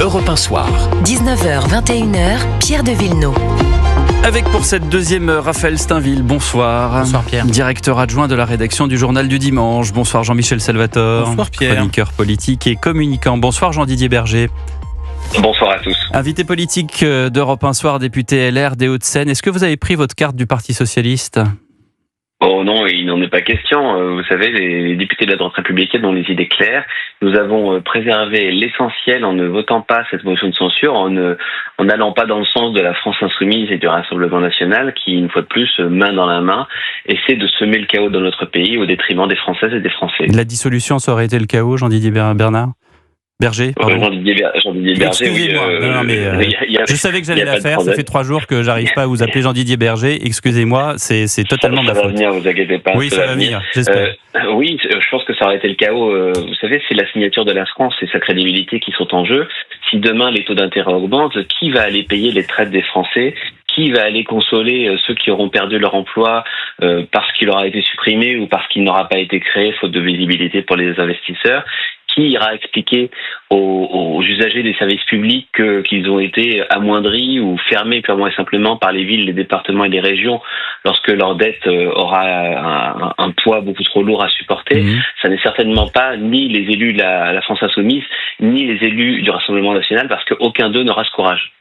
Europe 1 Soir. 19h, 21h, Pierre de Villeneuve. Avec pour cette deuxième heure, Raphaël Steinville. Bonsoir. Bonsoir Pierre. Directeur adjoint de la rédaction du Journal du Dimanche. Bonsoir Jean-Michel Salvatore. Bonsoir Pierre. Chroniqueur politique et communicant. Bonsoir Jean-Didier Berger. Bonsoir à tous. Invité politique d'Europe 1 Soir, député LR des Hauts-de-Seine. Est-ce que vous avez pris votre carte du Parti Socialiste ? Oh non, il n'en est pas question. Vous savez, les députés de la droite républicaine ont les idées claires. Nous avons préservé l'essentiel en ne votant pas cette motion de censure, en n'allant pas dans le sens de la France insoumise et du Rassemblement national, qui, une fois de plus, main dans la main, essaie de semer le chaos dans notre pays au détriment des Françaises et des Français. La dissolution, ça aurait été le chaos, Jean-Didier Berger, pardon. Jean-Didier Berger, excusez-moi, oui. Je savais que j'allais la faire, ça fait 3 jours que j'arrive pas à vous appeler Jean-Didier Berger, excusez-moi, c'est totalement ma faute. Ça va venir, vous inquiétez pas. Oui, ça va venir, j'espère. Oui, je pense que ça aurait été le chaos. Vous savez, c'est la signature de la France et sa crédibilité qui sont en jeu. Si demain les taux d'intérêt augmentent, qui va aller payer les traites des Français ? Qui va aller consoler ceux qui auront perdu leur emploi parce qu'il aura été supprimé ou parce qu'il n'aura pas été créé faute de visibilité pour les investisseurs ? Qui ira expliquer aux usagers des services publics qu'ils ont été amoindris ou fermés purement et simplement par les villes, les départements et les régions lorsque leur dette aura un poids beaucoup trop lourd à supporter. Ça n'est certainement pas ni les élus de la France insoumise, ni les élus du Rassemblement national, parce qu'aucun d'eux n'aura ce courage.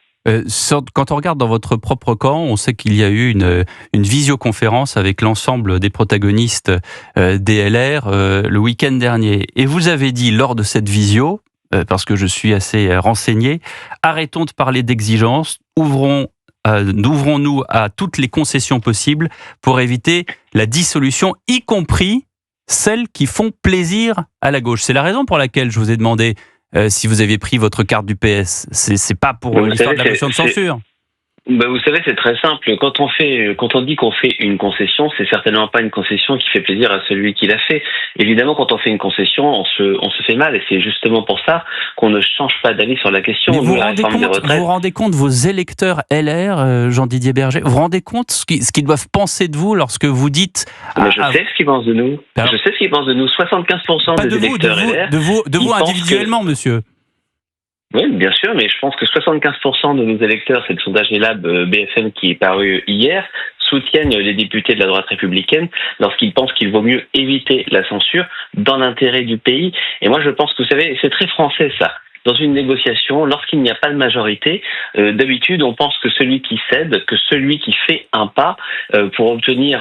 Quand on regarde dans votre propre camp, on sait qu'il y a eu une visioconférence avec l'ensemble des protagonistes des LR le week-end dernier. Et vous avez dit lors de cette visio, parce que je suis assez renseigné, arrêtons de parler d'exigence, ouvrons-nous à toutes les concessions possibles pour éviter la dissolution, y compris celles qui font plaisir à la gauche. C'est la raison pour laquelle je vous ai demandé si vous aviez pris votre carte du PS. C'est pas pour l'histoire de la motion de censure. Vous savez, c'est très simple. Quand on dit qu'on fait une concession, c'est certainement pas une concession qui fait plaisir à celui qui l'a fait. Évidemment, quand on fait une concession, on se fait mal, et c'est justement pour ça qu'on ne change pas d'avis sur la question. Mais vous vous rendez compte, vos électeurs LR, Jean-Didier Berger, vous vous rendez compte ce qu'ils doivent penser de vous lorsque vous dites... Je sais ce qu'ils pensent de nous. Je sais ce qu'ils pensent de nous. 75% des électeurs LR... De vous individuellement, monsieur. Oui, bien sûr, mais je pense que 75% de nos électeurs, c'est le sondage ELAB BFM qui est paru hier, soutiennent les députés de la droite républicaine lorsqu'ils pensent qu'il vaut mieux éviter la censure dans l'intérêt du pays. Et moi, je pense que, vous savez, c'est très français, ça. Dans une négociation, lorsqu'il n'y a pas de majorité, d'habitude, on pense que celui qui cède, que celui qui fait un pas pour obtenir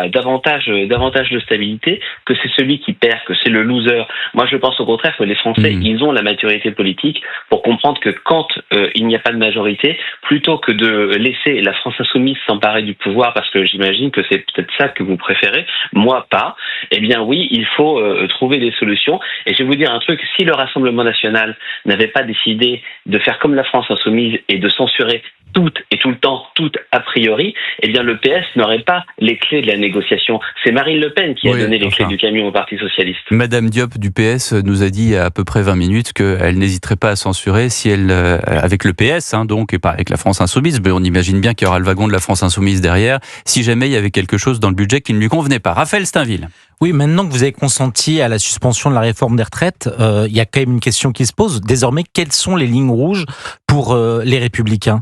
davantage de stabilité, que c'est celui qui perd, que c'est le loser. Moi, je pense au contraire que les Français, ils ont la maturité politique pour comprendre que quand il n'y a pas de majorité, plutôt que de laisser la France insoumise s'emparer du pouvoir, parce que j'imagine que c'est peut-être ça que vous préférez, moi pas, eh bien oui, il faut trouver des solutions. Et je vais vous dire un truc, si le Rassemblement national n'avait pas décidé de faire comme la France insoumise et de censurer tout et tout le temps, tout a priori, eh bien le PS n'aurait pas les clés de la négociation. C'est Marine Le Pen qui a donné les clés du camion au Parti Socialiste. Madame Diop du PS nous a dit il y a à peu près 20 minutes qu'elle n'hésiterait pas à censurer si elle, avec le PS, donc, et pas avec la France insoumise, mais on imagine bien qu'il y aura le wagon de la France insoumise derrière, si jamais il y avait quelque chose dans le budget qui ne lui convenait pas. Raphaël Steinville. Oui, maintenant que vous avez consenti à la suspension de la réforme des retraites, il y a quand même une question qui se pose. Désormais, quelles sont les lignes rouges pour les Républicains ?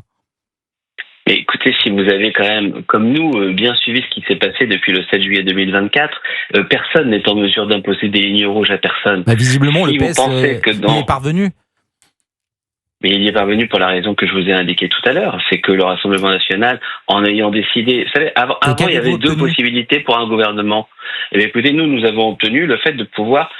Mais écoutez, si vous avez quand même, comme nous, bien suivi ce qui s'est passé depuis le 7 juillet 2024, personne n'est en mesure d'imposer des lignes rouges à personne. Visiblement, si le PS y est parvenu. Mais il y est parvenu pour la raison que je vous ai indiquée tout à l'heure, c'est que le Rassemblement national, en ayant décidé... Vous savez, avant il y avait 2 possibilités pour un gouvernement. Eh bien, écoutez, nous avons obtenu le fait de pouvoir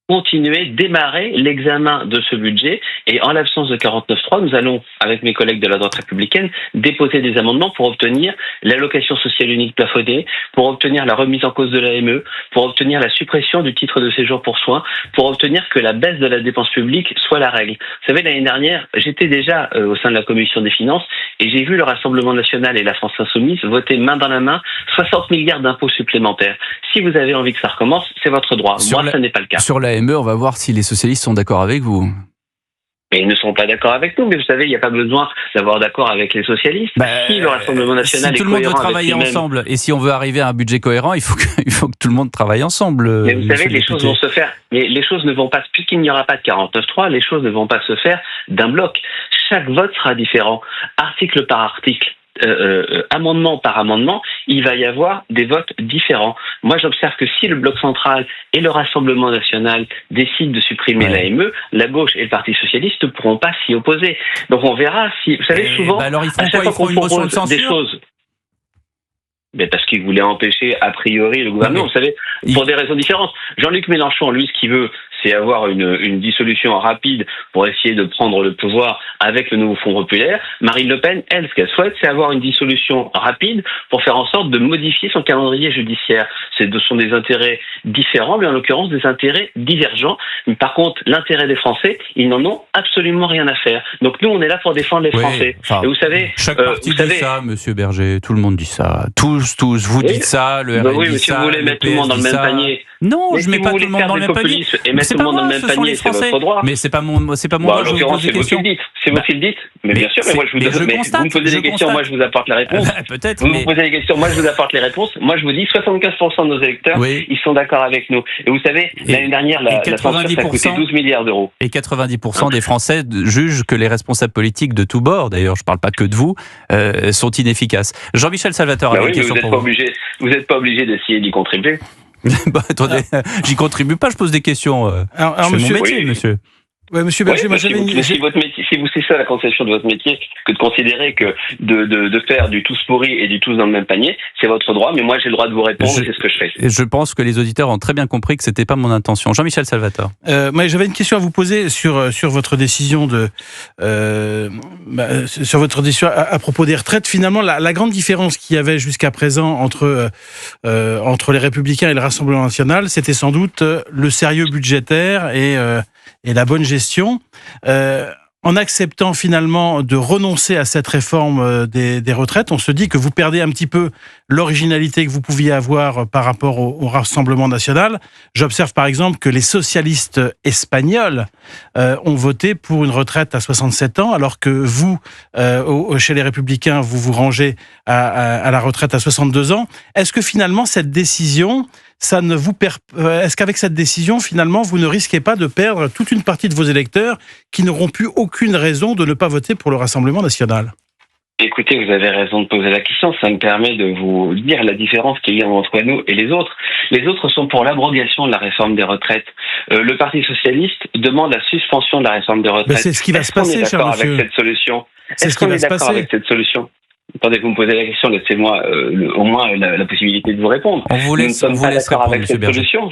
démarrer l'examen de ce budget, et en l'absence de 49.3, nous allons, avec mes collègues de la droite républicaine, déposer des amendements pour obtenir l'allocation sociale unique plafonnée, pour obtenir la remise en cause de l'AME, pour obtenir la suppression du titre de séjour pour soins, pour obtenir que la baisse de la dépense publique soit la règle. Vous savez, l'année dernière, j'étais déjà au sein de la commission des finances, et j'ai vu le Rassemblement national et la France insoumise voter main dans la main 60 milliards d'impôts supplémentaires. Si vous avez envie que ça recommence, c'est votre droit. Moi, ça n'est pas le cas. Sur l'AME, on va voir si les socialistes sont d'accord avec vous. Mais ils ne sont pas d'accord avec nous. Mais vous savez, il n'y a pas besoin d'avoir d'accord avec les socialistes. Si le Rassemblement national si est tout le monde veut cohérent travailler avec lui-même, ensemble, et si on veut arriver à un budget cohérent, il faut que tout le monde travaille ensemble. mais vous savez monsieur que les le choses député. vont se faire. Mais les choses ne vont pas, puisqu'il n'y aura pas de 49.3, les choses ne vont pas se faire d'un bloc. Chaque vote sera différent, article par article. Amendement par amendement, il va y avoir des votes différents. Moi, j'observe que si le Bloc central et le Rassemblement national décident de supprimer l'AME, la gauche et le Parti socialiste ne pourront pas s'y opposer. Donc on verra si... Vous savez, souvent, alors ils à font chaque quoi? fois Ils font qu'on une motion de propose des censure? choses... Mais parce qu'ils voulaient empêcher, a priori, le gouvernement. Vous savez, pour des raisons différentes. Jean-Luc Mélenchon, lui, ce qu'il veut, c'est avoir une dissolution rapide pour essayer de prendre le pouvoir avec le nouveau Front populaire. Marine Le Pen, elle, ce qu'elle souhaite, c'est avoir une dissolution rapide pour faire en sorte de modifier son calendrier judiciaire. Ce sont des intérêts différents, mais en l'occurrence des intérêts divergents. Mais par contre, l'intérêt des Français, ils n'en ont absolument rien à faire. Donc nous, on est là pour défendre les Français. Enfin, et vous savez, chaque parti dit ça, Monsieur Berger. Tout le monde dit ça. Tous. Vous dites ça. Le RN oui, dit mais si ça. vous voulez mettre tout le monde dans le même panier. Non, mais je mets si pas vous tout le voulez monde dans le faire même du panier. populisme et mettre tout le monde dans le même panier, c'est votre droit. Mais c'est pas mon droit. En Je vous l'occurrence, pose des c'est vous qui questions. le dites. C'est vous qui le dites. Mais bien sûr, mais moi je vous vous me posez des questions, moi je vous apporte la réponse. Peut-être. Vous me posez des questions, moi je vous apporte les réponses. Moi je vous dis 75% de nos électeurs, ils sont d'accord avec nous. Et vous savez, l'année dernière, la censure, ça a coûté 12 milliards d'euros. Et 90% des Français jugent que les responsables politiques de tous bords, d'ailleurs je parle pas que de vous, sont inefficaces. Jean-Michel Salvatore a une question pour vous. Vous n'êtes pas obligé d'essayer d'y contribuer. Bah, attendez, j'y contribue pas, je pose des questions. Alors, monsieur, mon métier, monsieur. Ouais, monsieur Berger, moi j'avais si c'est ça la conception de votre métier, que de considérer que de faire du tous pourri et du tous dans le même panier, c'est votre droit, mais moi j'ai le droit de vous répondre, c'est ce que je fais. Je pense que les auditeurs ont très bien compris que c'était pas mon intention. Jean-Michel Salvatore. Moi j'avais une question à vous poser sur votre décision sur votre décision à propos des retraites. Finalement, la grande différence qu'il y avait jusqu'à présent entre les Républicains et le Rassemblement national, c'était sans doute le sérieux budgétaire et la bonne gestion. En acceptant finalement de renoncer à cette réforme des retraites, on se dit que vous perdez un petit peu l'originalité que vous pouviez avoir par rapport au Rassemblement national. J'observe par exemple que les socialistes espagnols ont voté pour une retraite à 67 ans, alors que vous, chez les Républicains, vous vous rangez à la retraite à 62 ans. Est-ce que finalement cette décision... Est-ce qu'avec cette décision, finalement, vous ne risquez pas de perdre toute une partie de vos électeurs qui n'auront plus aucune raison de ne pas voter pour le Rassemblement national ? Écoutez, vous avez raison de poser la question. Ça me permet de vous dire la différence qu'il y a entre nous et les autres. Les autres sont pour l'abrogation de la réforme des retraites. Le Parti socialiste demande la suspension de la réforme des retraites. Mais c'est ce qui va se passer, cher monsieur. Avec cette solution. C'est ce qui va se passer. Avec cette solution. Attendez, vous me posez la question, laissez-moi au moins la possibilité de vous répondre. Nous ne sommes pas d'accord avec cette solution.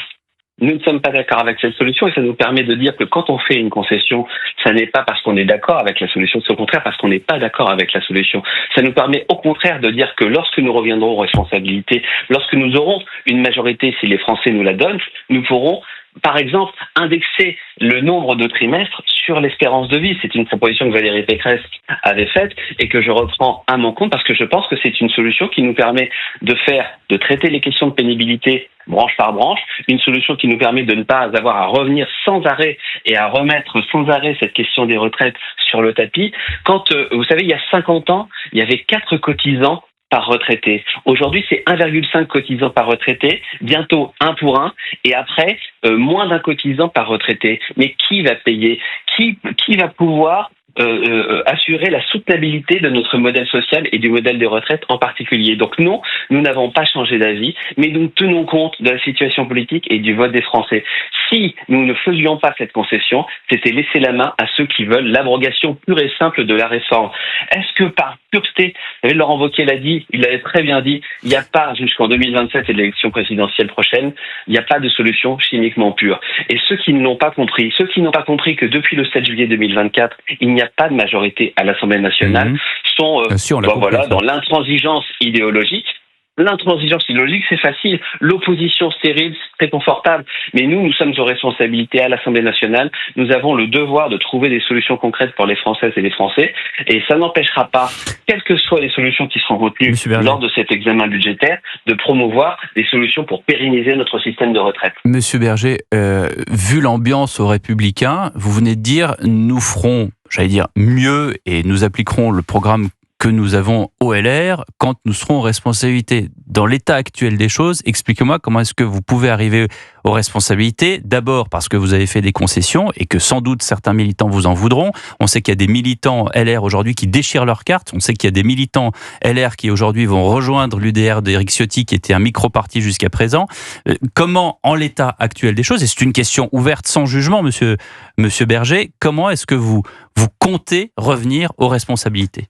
Nous ne sommes pas d'accord avec cette solution et ça nous permet de dire que quand on fait une concession, ça n'est pas parce qu'on est d'accord avec la solution, c'est au contraire parce qu'on n'est pas d'accord avec la solution. Ça nous permet au contraire de dire que lorsque nous reviendrons aux responsabilités, lorsque nous aurons une majorité, si les Français nous la donnent, nous pourrons, par exemple, indexer le nombre de trimestres sur l'espérance de vie. C'est une proposition que Valérie Pécresse avait faite et que je reprends à mon compte parce que je pense que c'est une solution qui nous permet de traiter les questions de pénibilité branche par branche, une solution qui nous permet de ne pas avoir à revenir sans arrêt et à remettre sans arrêt cette question des retraites sur le tapis. Quand, vous savez, il y a 50 ans, il y avait 4 cotisants par retraité. Aujourd'hui, c'est 1,5 cotisant par retraité, bientôt 1 pour 1, et après, moins d'un cotisant par retraité. Mais qui va payer ? Qui va pouvoir assurer la soutenabilité de notre modèle social et du modèle des retraites en particulier. Donc non, nous n'avons pas changé d'avis, mais nous tenons compte de la situation politique et du vote des Français. Si nous ne faisions pas cette concession, c'était laisser la main à ceux qui veulent l'abrogation pure et simple de la réforme. Est-ce que par pureté, Laurent Wauquiez l'a dit, il l'avait très bien dit, il n'y a pas, jusqu'en 2027 et l'élection présidentielle prochaine, il n'y a pas de solution chimiquement pure. Et ceux qui ne l'ont pas compris, que depuis le 7 juillet 2024, il n'y a pas de majorité à l'Assemblée nationale, sont dans l'intransigeance idéologique. L'intransigeance idéologique, c'est facile. L'opposition stérile, c'est très confortable. Mais nous sommes aux responsabilités à l'Assemblée nationale. Nous avons le devoir de trouver des solutions concrètes pour les Françaises et les Français. Et ça n'empêchera pas, quelles que soient les solutions qui seront retenues lors de cet examen budgétaire, de promouvoir des solutions pour pérenniser notre système de retraite. Monsieur Berger, vu l'ambiance aux Républicains, vous venez de dire, nous ferons, j'allais dire, mieux et nous appliquerons le programme que nous avons au LR quand nous serons en responsabilité. Dans l'état actuel des choses, expliquez-moi comment est-ce que vous pouvez arriver aux responsabilités. D'abord parce que vous avez fait des concessions et que sans doute certains militants vous en voudront. On sait qu'il y a des militants LR aujourd'hui qui déchirent leurs cartes. On sait qu'il y a des militants LR qui aujourd'hui vont rejoindre l'UDR d'Éric Ciotti qui était un micro-parti jusqu'à présent. Comment, en l'état actuel des choses, et c'est une question ouverte sans jugement, monsieur Berger, comment est-ce que vous comptez revenir aux responsabilités ?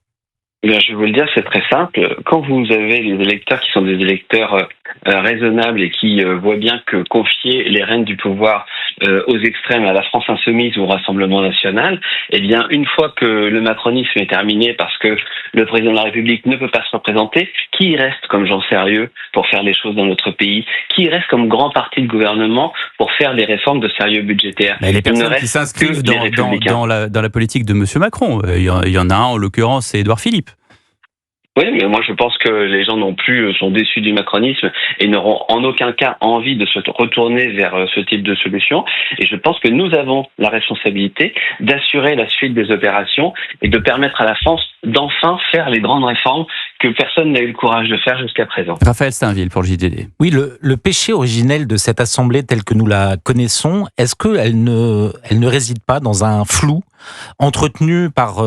Bien, je vais vous le dire, c'est très simple. Quand vous avez les électeurs qui sont des électeurs raisonnables et qui voient bien que confier les rênes du pouvoir aux extrêmes, à la France insoumise ou au Rassemblement national, eh bien, une fois que le macronisme est terminé parce que le président de la République ne peut pas se représenter, qui reste comme gens sérieux pour faire les choses dans notre pays? Qui reste comme grand parti de gouvernement pour faire des réformes de sérieux budgétaires? Mais les personnes qui s'inscrivent dans la politique de M. Macron, il y en a un en l'occurrence, c'est Édouard Philippe. Oui, mais moi je pense que les gens non plus sont déçus du macronisme et n'auront en aucun cas envie de se retourner vers ce type de solution. Et je pense que nous avons la responsabilité d'assurer la suite des opérations et de permettre à la France d'enfin faire les grandes réformes que personne n'a eu le courage de faire jusqu'à présent. Raphaël Steinville pour le JDD. Oui, le péché originel de cette Assemblée telle que nous la connaissons, est-ce qu'elle ne réside pas dans un flou entretenu par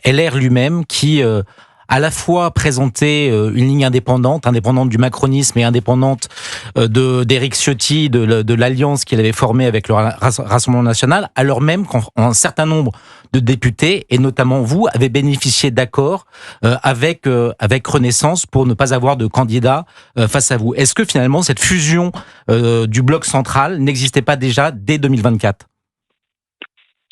LR lui-même qui... à la fois présenter une ligne indépendante du macronisme et indépendante d'Éric Ciotti, de l'alliance qu'il avait formée avec le Rassemblement national, alors même qu'un certain nombre de députés, et notamment vous, avaient bénéficié d'accords avec Renaissance pour ne pas avoir de candidat face à vous. Est-ce que finalement cette fusion du bloc central n'existait pas déjà dès 2024 ?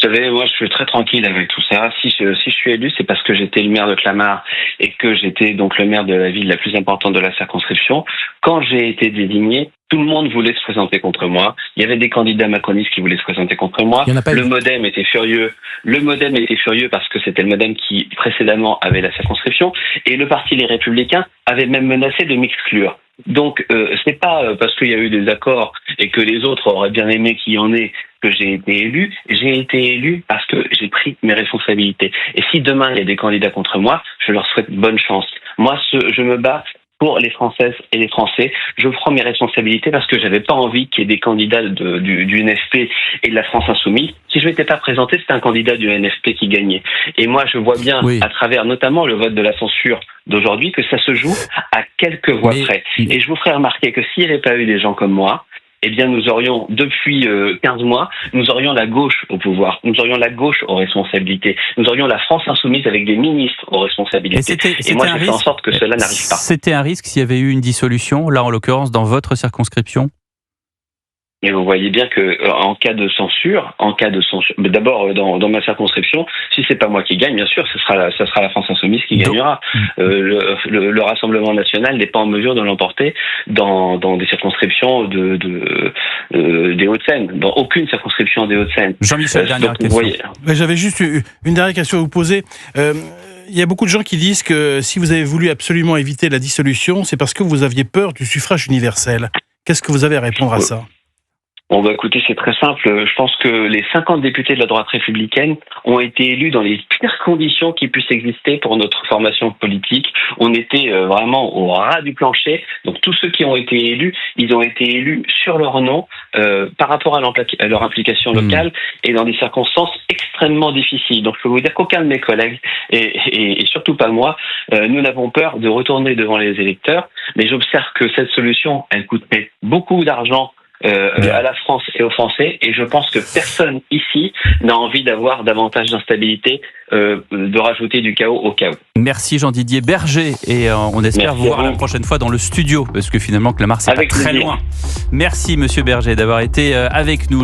Vous savez, moi, je suis très tranquille avec tout ça. Si je suis élu, c'est parce que j'étais le maire de Clamart et que j'étais donc le maire de la ville la plus importante de la circonscription. Quand j'ai été désigné, tout le monde voulait se présenter contre moi. Il y avait des candidats macronistes qui voulaient se présenter contre moi. Le Modem était furieux. Le Modem était furieux parce que c'était le Modem qui, précédemment, avait la circonscription. Et le parti Les Républicains avait même menacé de m'exclure. Donc, c'est pas parce qu'il y a eu des accords et que les autres auraient bien aimé qu'il y en ait que j'ai été élu. J'ai été élu parce que j'ai pris mes responsabilités. Et si demain il y a des candidats contre moi, je leur souhaite bonne chance. Moi, je me bats pour les Françaises et les Français. Je prends mes responsabilités parce que j'avais pas envie qu'il y ait des candidats du NFP et de la France insoumise. Si je m'étais pas présenté, c'était un candidat du NFP qui gagnait. Et moi, je vois bien, à travers notamment le vote de la censure d'aujourd'hui, que ça se joue à quelques voix près. Et je vous ferai remarquer que s'il n'y avait pas eu des gens comme moi, eh bien, nous aurions, depuis 15 mois, nous aurions la gauche au pouvoir. Nous aurions la gauche aux responsabilités. Nous aurions la France insoumise avec des ministres aux responsabilités. Et moi, je fais en sorte que cela n'arrive pas. C'était un risque s'il y avait eu une dissolution, là, en l'occurrence, dans votre circonscription ? Et vous voyez bien que en cas de censure, d'abord dans ma circonscription, si c'est pas moi qui gagne, bien sûr, ce sera la France insoumise qui gagnera. Le Rassemblement national n'est pas en mesure de l'emporter dans des circonscriptions des Hauts-de-Seine, dans aucune circonscription des Hauts-de-Seine. Jean-Michel, dernière question. J'avais juste une dernière question à vous poser. Il y a beaucoup de gens qui disent que si vous avez voulu absolument éviter la dissolution, c'est parce que vous aviez peur du suffrage universel. Qu'est-ce que vous avez à répondre à ça ? Bon, écoutez, c'est très simple. Je pense que les 50 députés de la droite républicaine ont été élus dans les pires conditions qui puissent exister pour notre formation politique. On était vraiment au ras du plancher. Donc, tous ceux qui ont été élus, ils ont été élus sur leur nom par rapport à leur implication locale et dans des circonstances extrêmement difficiles. Donc, je peux vous dire qu'aucun de mes collègues, et surtout pas moi, nous n'avons peur de retourner devant les électeurs. Mais j'observe que cette solution, elle coûterait beaucoup d'argent à la France et aux Français, et je pense que personne ici n'a envie d'avoir davantage d'instabilité, de rajouter du chaos au chaos. Merci Jean-Didier Berger, et on espère vous voir la prochaine fois dans le studio, parce que finalement Clamart c'est pas très loin. Merci Monsieur Berger d'avoir été avec nous.